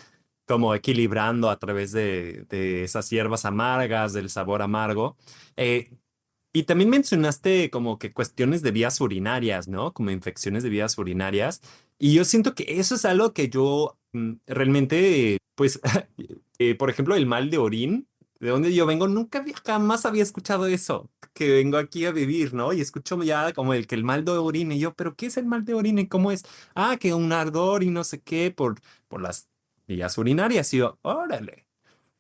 como equilibrando a través de esas hierbas amargas, del sabor amargo. Eh, y también mencionaste como que cuestiones de vías urinarias, ¿no? Como infecciones de vías urinarias. Y yo siento que eso es algo que yo realmente, pues, por ejemplo, el mal de orín, de donde yo vengo, jamás había escuchado eso, que vengo aquí a vivir, ¿no? Y escucho ya como el que el mal de orín, y yo, ¿pero qué es el mal de orín y cómo es? Ah, que un ardor y no sé qué por las vías urinarias. Y yo, órale.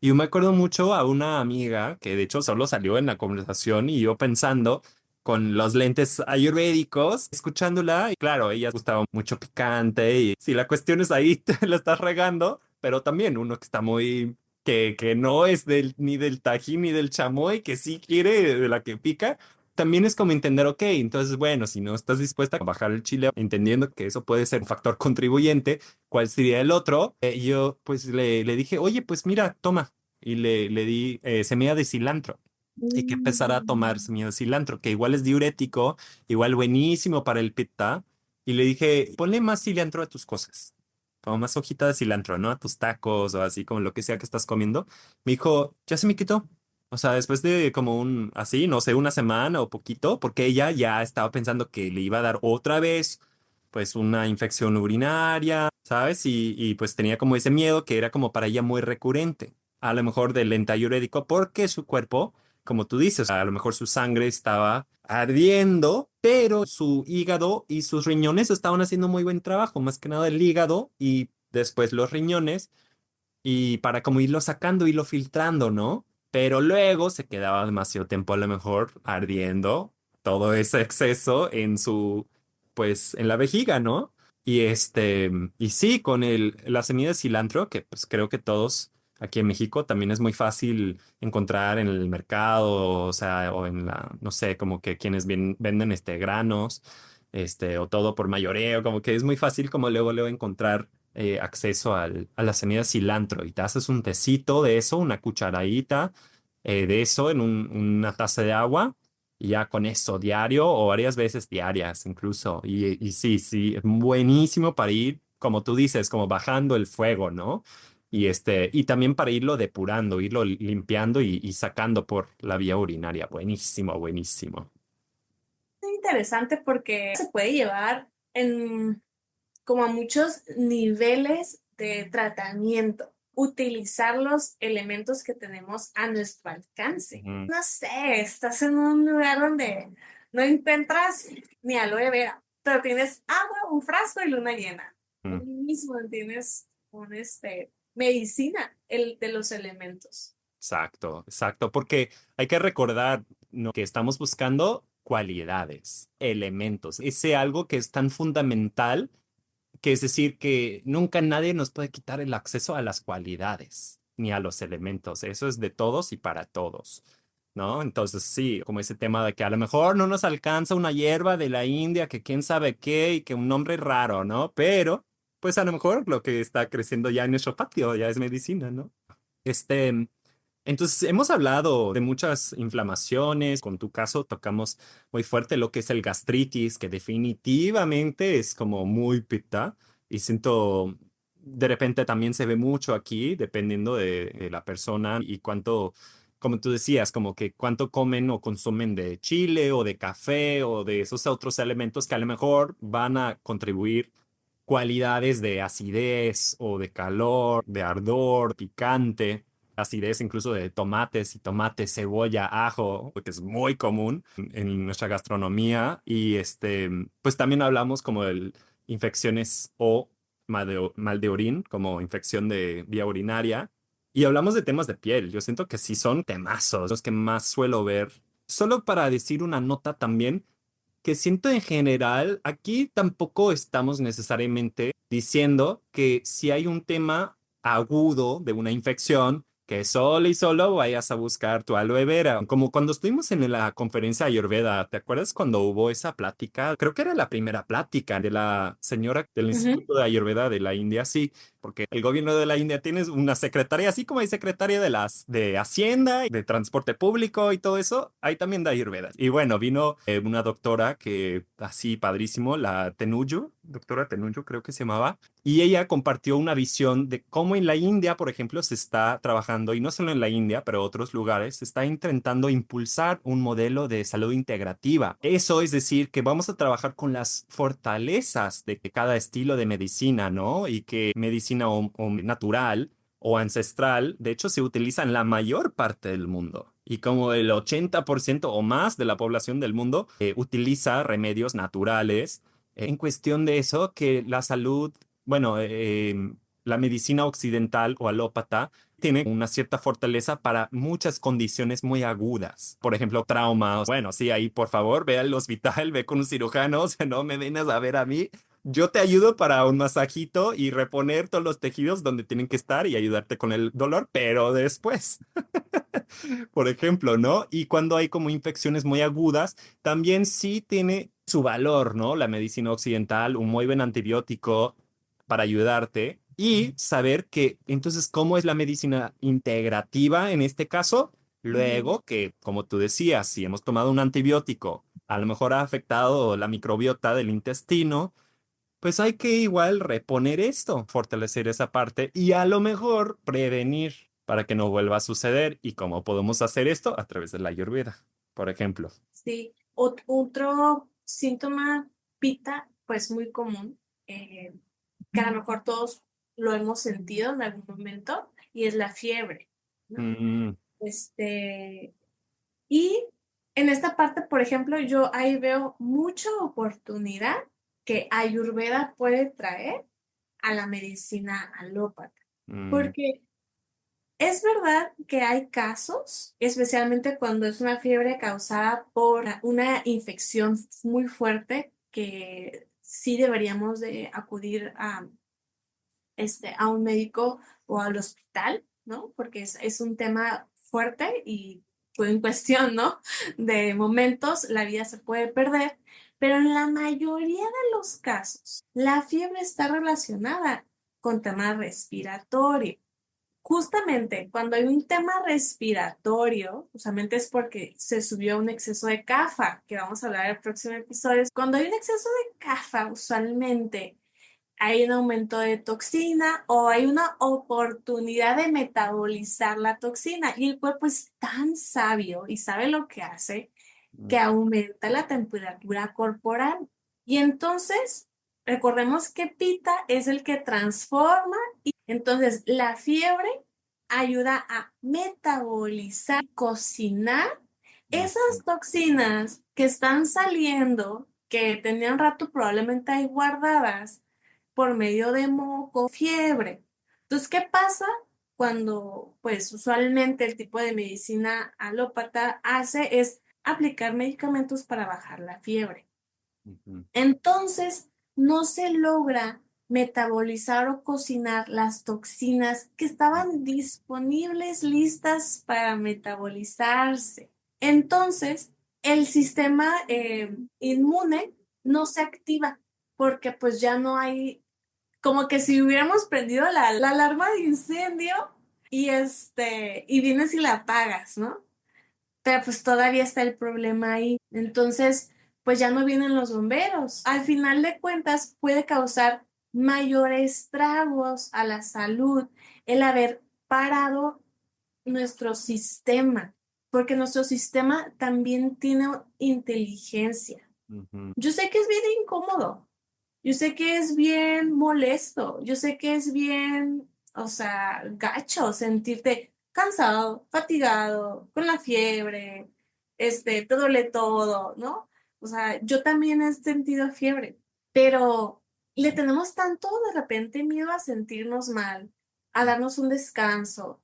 Y yo me acuerdo mucho a una amiga que de hecho solo salió en la conversación y yo pensando con los lentes ayurvédicos, escuchándola, y claro, ella gustaba mucho picante y si la cuestión es ahí, te la estás regando, pero también uno que está muy, que no es ni del tajín ni del chamoy, que sí quiere de la que pica. También es como entender, ok, entonces, bueno, si no estás dispuesta a bajar el chile, entendiendo que eso puede ser un factor contribuyente, ¿cuál sería el otro? Yo pues le dije, oye, pues mira, toma. Y le di semilla de cilantro. Y que empezara a tomar Mm. semilla de cilantro, que igual es diurético, igual buenísimo para el pitta. Y le dije, ponle más cilantro a tus cosas. Como más hojita de cilantro, ¿no? A tus tacos o así como lo que sea que estás comiendo. Me dijo, ya se me quitó. O sea, después de como así, no sé, una semana o poquito, porque ella ya estaba pensando que le iba a dar otra vez, pues una infección urinaria, ¿sabes? Y pues tenía como ese miedo que era como para ella muy recurrente, a lo mejor del lente ayurédico, porque su cuerpo, como tú dices, a lo mejor su sangre estaba ardiendo, pero su hígado y sus riñones estaban haciendo muy buen trabajo, más que nada el hígado y después los riñones y para como irlo sacando, irlo filtrando, ¿no? Pero luego se quedaba demasiado tiempo a lo mejor ardiendo todo ese exceso en pues en la vejiga, ¿no? Y y sí, con la semilla de cilantro, que pues creo que todos aquí en México también es muy fácil encontrar en el mercado, o sea, o en no sé, como que quienes venden granos. o todo por mayoreo, como que es muy fácil como luego encontrar acceso a la semilla de cilantro y te haces un tecito de eso, una cucharadita de eso en una taza de agua y ya con eso diario o varias veces diarias incluso. Y sí, sí, es buenísimo para ir, como tú dices, como bajando el fuego, ¿no? Y también para irlo depurando, irlo limpiando y sacando por la vía urinaria. Buenísimo, buenísimo. Es interesante porque se puede llevar en como a muchos niveles de tratamiento, utilizar los elementos que tenemos a nuestro alcance. Ujú, No sé, estás en un lugar donde no encuentras ni aloe vera, pero tienes agua, un frasco y luna llena. Ahí ujú. mismo tienes medicina el, de los elementos. Exacto, exacto, porque hay que recordar, ¿no? Que estamos buscando cualidades, elementos, ese algo que es tan fundamental, que es decir, que nunca nadie nos puede quitar el acceso a las cualidades ni a los elementos, eso es de todos y para todos, ¿no? Entonces sí, como ese tema de que a lo mejor no nos alcanza una hierba de la India, que quién sabe qué y que un nombre raro, ¿no? Pero, pues a lo mejor lo que está creciendo ya en nuestro patio ya es medicina, ¿no? Este, entonces, hemos hablado de muchas inflamaciones. Con tu caso, tocamos muy fuerte lo que es el gastritis, que definitivamente es como muy pitta. Y siento, de repente también se ve mucho aquí, dependiendo de la persona y cuánto, como tú decías, como que cuánto comen o consumen de chile o de café o de esos otros elementos que a lo mejor van a contribuir cualidades de acidez o de calor, de ardor, picante, acidez incluso de tomates y tomate, cebolla, ajo, que es muy común en nuestra gastronomía. Y pues también hablamos como de infecciones o mal de orín, como infección de vía urinaria. Y hablamos de temas de piel. Yo siento que sí son temazos, los que más suelo ver. Solo para decir una nota también que siento en general, aquí tampoco estamos necesariamente diciendo que si hay un tema agudo de una infección, que solo y solo vayas a buscar tu aloe vera. Como cuando estuvimos en la conferencia Ayurveda, ¿te acuerdas cuando hubo esa plática? Creo que era la primera plática de la señora del Ujú. Instituto de Ayurveda de la India, sí, porque el gobierno de la India tiene una secretaria, así como hay secretaria de Hacienda, de Transporte Público y todo eso, hay también de Ayurveda. Y bueno, vino una doctora que así padrísimo, la Tenuyo, doctora Tenuyo creo que se llamaba, y ella compartió una visión de cómo en la India, por ejemplo, se está trabajando, y no solo en la India, pero otros lugares, se está intentando impulsar un modelo de salud integrativa. Eso es decir, que vamos a trabajar con las fortalezas de cada estilo de medicina, ¿no? Y que medicina o natural o ancestral, de hecho, se utiliza en la mayor parte del mundo. Y como el 80% o más de la población del mundo utiliza remedios naturales, en cuestión de eso, que la salud, bueno, la medicina occidental o alópata tiene una cierta fortaleza para muchas condiciones muy agudas. Por ejemplo, traumas. Bueno, sí, ahí por favor, ve al hospital, ve con un cirujano, o sea, no me vengas a ver a mí. Yo te ayudo para un masajito y reponer todos los tejidos donde tienen que estar y ayudarte con el dolor, pero después, por ejemplo, ¿no? Y cuando hay como infecciones muy agudas, también sí tiene su valor, ¿no? La medicina occidental, un muy buen antibiótico para ayudarte y saber que entonces, ¿cómo es la medicina integrativa en este caso? Luego que, como tú decías, si hemos tomado un antibiótico, a lo mejor ha afectado la microbiota del intestino, pues hay que igual reponer esto, fortalecer esa parte y a lo mejor prevenir para que no vuelva a suceder. ¿Y cómo podemos hacer esto? A través de la Ayurveda, por ejemplo. Sí, otro síntoma pita, pues muy común, que a lo mejor todos lo hemos sentido en algún momento, y es la fiebre, ¿no? Mm, Este, y en esta parte, por ejemplo, yo ahí veo mucha oportunidad que Ayurveda puede traer a la medicina alópata, mm, porque es verdad que hay casos, especialmente cuando es una fiebre causada por una infección muy fuerte, que sí deberíamos de acudir a un médico o al hospital, ¿no? Porque es un tema fuerte y pues, en cuestión, ¿no? De momentos la vida se puede perder, pero en la mayoría de los casos, la fiebre está relacionada con tema respiratorio. Justamente cuando hay un tema respiratorio, usualmente es porque se subió un exceso de CAFA, que vamos a hablar en el próximo episodio. Cuando hay un exceso de CAFA, usualmente hay un aumento de toxina o hay una oportunidad de metabolizar la toxina y el cuerpo es tan sabio y sabe lo que hace que Mm, aumenta la temperatura corporal. Y entonces, recordemos que Pita es el que transforma y entonces la fiebre ayuda a metabolizar, cocinar mm, esas toxinas que están saliendo, que tenían rato probablemente ahí guardadas por medio de moco, fiebre. Entonces, ¿qué pasa? Cuando, pues, usualmente el tipo de medicina alópata hace es aplicar medicamentos para bajar la fiebre. ujú, Entonces, no se logra metabolizar o cocinar las toxinas que estaban disponibles, listas para metabolizarse. Entonces, el sistema inmune no se activa porque pues ya no hay, como que si hubiéramos prendido la alarma de incendio y vienes y la apagas, ¿no? Pero pues todavía está el problema ahí. Entonces, pues ya no vienen los bomberos. Al final de cuentas, puede causar mayores estragos a la salud el haber parado nuestro sistema, porque nuestro sistema también tiene inteligencia. ujú, Yo sé que es bien incómodo, yo sé que es bien molesto, yo sé que es bien, o sea, gacho sentirte cansado, fatigado, con la fiebre, te duele todo, ¿no? O sea, yo también he sentido fiebre, pero le tenemos tanto de repente miedo a sentirnos mal, a darnos un descanso,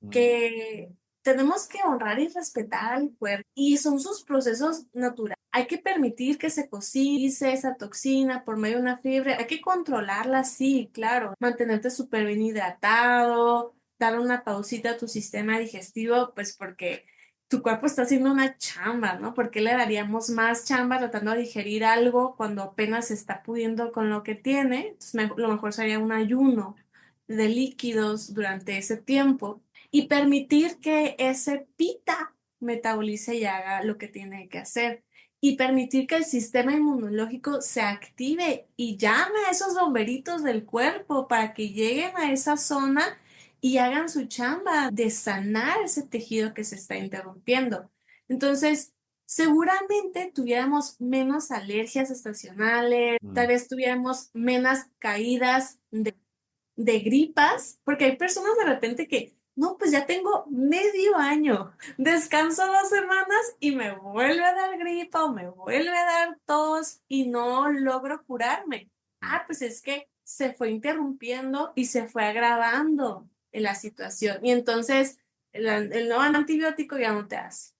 mm, que tenemos que honrar y respetar al cuerpo y son sus procesos naturales. Hay que permitir que se cocine esa toxina por medio de una fiebre. Hay que controlarla, sí, claro. Mantenerte súper bien hidratado, dar una pausita a tu sistema digestivo, pues porque tu cuerpo está haciendo una chamba, ¿no? ¿Por qué le daríamos más chamba tratando de digerir algo cuando apenas se está pudiendo con lo que tiene? Entonces, lo mejor sería un ayuno de líquidos durante ese tiempo y permitir que ese pita metabolice y haga lo que tiene que hacer y permitir que el sistema inmunológico se active y llame a esos bomberitos del cuerpo para que lleguen a esa zona y hagan su chamba de sanar ese tejido que se está interrumpiendo. Entonces, seguramente tuviéramos menos alergias estacionales, tal mm. vez tuviéramos menos caídas de gripas, porque hay personas de repente que, no, pues ya tengo medio año, descanso 2 semanas y me vuelve a dar gripa o me vuelve a dar tos y no logro curarme. Ah, pues es que se fue interrumpiendo y se fue agravando en la situación y entonces el nuevo antibiótico ya no te hace.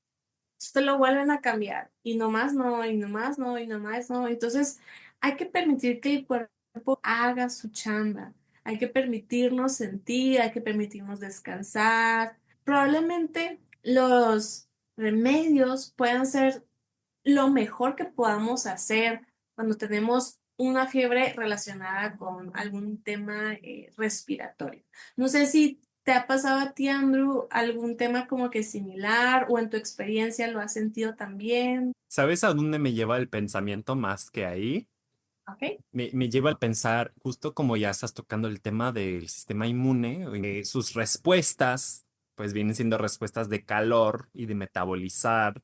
Entonces te lo vuelven a cambiar y nomás no, y nomás no, y nomás no. Entonces hay que permitir que el cuerpo haga su chamba. Hay que permitirnos sentir, hay que permitirnos descansar. Probablemente los remedios puedan ser lo mejor que podamos hacer cuando tenemos una fiebre relacionada con algún tema respiratorio. No sé si te ha pasado a ti, Andrew, algún tema como que similar o en tu experiencia lo has sentido también. ¿Sabes a dónde me lleva el pensamiento más que ahí? ¿Ok? Me lleva a pensar, justo como ya estás tocando el tema del sistema inmune, sus respuestas, pues vienen siendo respuestas de calor y de metabolizar,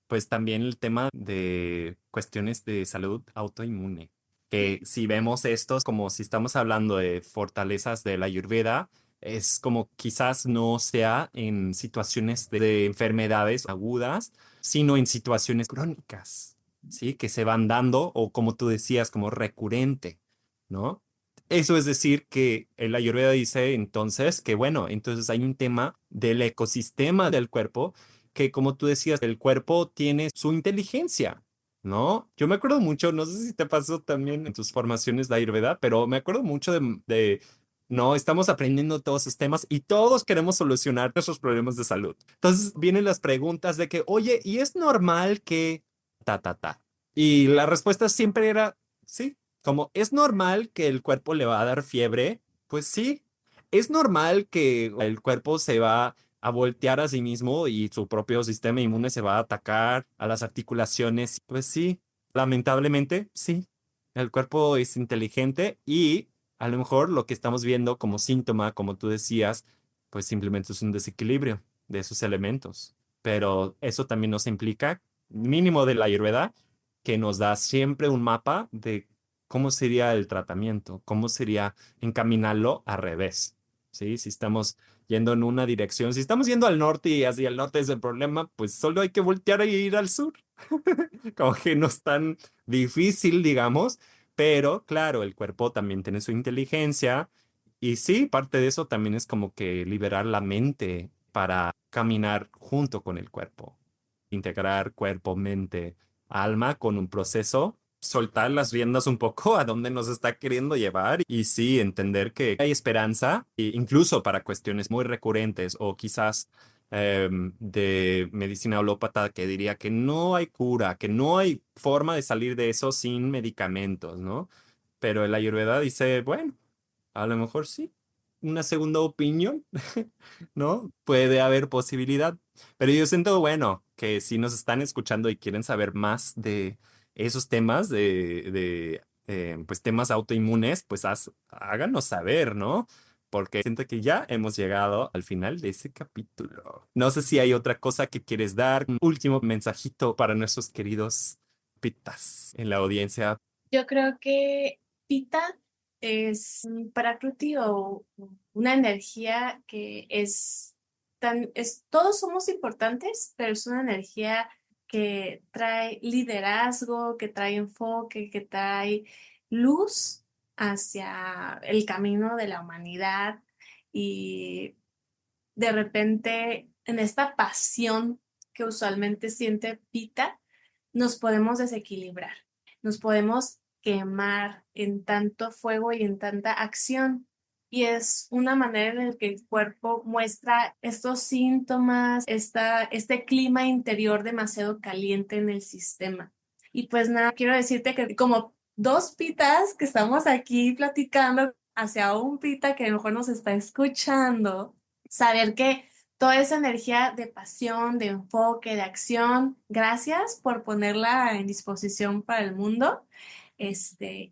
pues también el tema de cuestiones de salud autoinmune, que si vemos estos, como si estamos hablando de fortalezas de la Ayurveda, es como quizás no sea en situaciones de enfermedades agudas, sino en situaciones crónicas. ¿Sí? Que se van dando o como tú decías, como recurrente, ¿no? Eso es decir que el Ayurveda dice entonces que bueno, entonces hay un tema del ecosistema del cuerpo que como tú decías, el cuerpo tiene su inteligencia, ¿no? Yo me acuerdo mucho, no sé si te pasó también en tus formaciones de Ayurveda, pero me acuerdo mucho no, estamos aprendiendo todos esos temas y todos queremos solucionar nuestros problemas de salud. Entonces vienen las preguntas de que, oye, ¿y es normal que ta, ta, ta? Y la respuesta siempre era sí, como es normal que el cuerpo le va a dar fiebre, pues sí, es normal que el cuerpo se va a voltear a sí mismo y su propio sistema inmune se va a atacar a las articulaciones, pues sí, lamentablemente sí, el cuerpo es inteligente y a lo mejor lo que estamos viendo como síntoma, como tú decías, pues simplemente es un desequilibrio de esos elementos. Pero eso también nos implica, mínimo de la Ayurveda, que nos da siempre un mapa de cómo sería el tratamiento, cómo sería encaminarlo al revés. ¿Sí? Si estamos yendo en una dirección, si estamos yendo al norte y hacia el norte es el problema, pues solo hay que voltear e ir al sur. Como que no es tan difícil, digamos, pero claro, el cuerpo también tiene su inteligencia y sí, parte de eso también es como que liberar la mente para caminar junto con el cuerpo, integrar cuerpo, mente, alma con un proceso, soltar las riendas un poco a donde nos está queriendo llevar y sí, entender que hay esperanza, incluso para cuestiones muy recurrentes o quizás de medicina alópata que diría que no hay cura, que no hay forma de salir de eso sin medicamentos, ¿no? Pero el Ayurveda dice, bueno, a lo mejor sí, una segunda opinión, ¿no? Puede haber posibilidad. Pero yo siento, bueno, que si nos están escuchando y quieren saber más de esos temas, pues temas autoinmunes, pues háganos saber, ¿no? Porque siento que ya hemos llegado al final de ese capítulo. No sé si hay otra cosa que quieres dar, un último mensajito para nuestros queridos pitas en la audiencia. Yo creo que Pita es un Prakriti o una energía que todos somos importantes, pero es una energía que trae liderazgo, que trae enfoque, que trae luz hacia el camino de la humanidad y de repente en esta pasión que usualmente siente Pita, nos podemos desequilibrar, nos podemos quemar en tanto fuego y en tanta acción. Y es una manera en la que el cuerpo muestra estos síntomas, este clima interior demasiado caliente en el sistema. Y pues nada, quiero decirte que como dos pitas que estamos aquí platicando hacia un pita que a lo mejor nos está escuchando, saber que toda esa energía de pasión, de enfoque, de acción, gracias por ponerla en disposición para el mundo.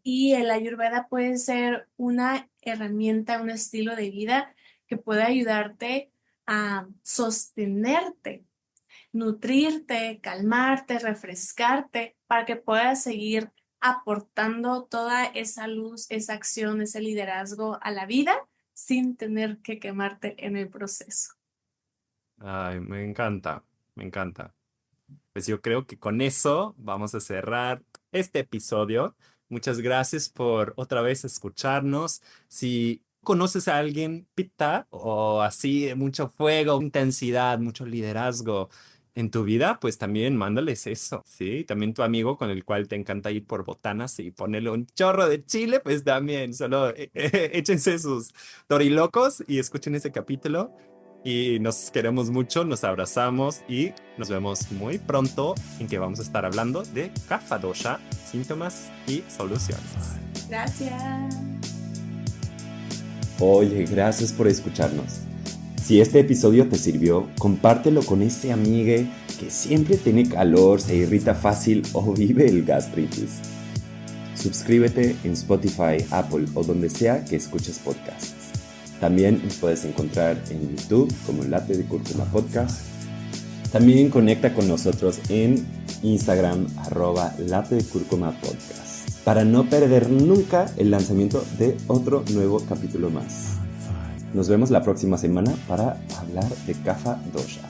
Y el Ayurveda puede ser una herramienta, un estilo de vida que puede ayudarte a sostenerte, nutrirte, calmarte, refrescarte, para que puedas seguir aportando toda esa luz, esa acción, ese liderazgo a la vida sin tener que quemarte en el proceso. Ay, me encanta, me encanta. Pues yo creo que con eso vamos a cerrar este episodio. Muchas gracias por otra vez escucharnos. Si conoces a alguien pita o así de mucho fuego, intensidad, mucho liderazgo en tu vida, pues también mándales eso, ¿sí? También tu amigo con el cual te encanta ir por botanas y ponerle un chorro de chile, pues también, solo échense sus dorilocos y escuchen ese capítulo. Y nos queremos mucho, nos abrazamos y nos vemos muy pronto en que vamos a estar hablando de Kapha Dosha, síntomas y soluciones. Gracias. Oye, gracias por escucharnos. Si este episodio te sirvió, compártelo con ese amigue que siempre tiene calor, se irrita fácil o vive el gastritis. Suscríbete en Spotify, Apple o donde sea que escuches podcasts. También nos puedes encontrar en YouTube como Latte de Cúrcuma Podcast. También conecta con nosotros en Instagram @Latte de Cúrcuma Podcast para no perder nunca el lanzamiento de otro nuevo capítulo más. Nos vemos la próxima semana para hablar de Kapha Dosha.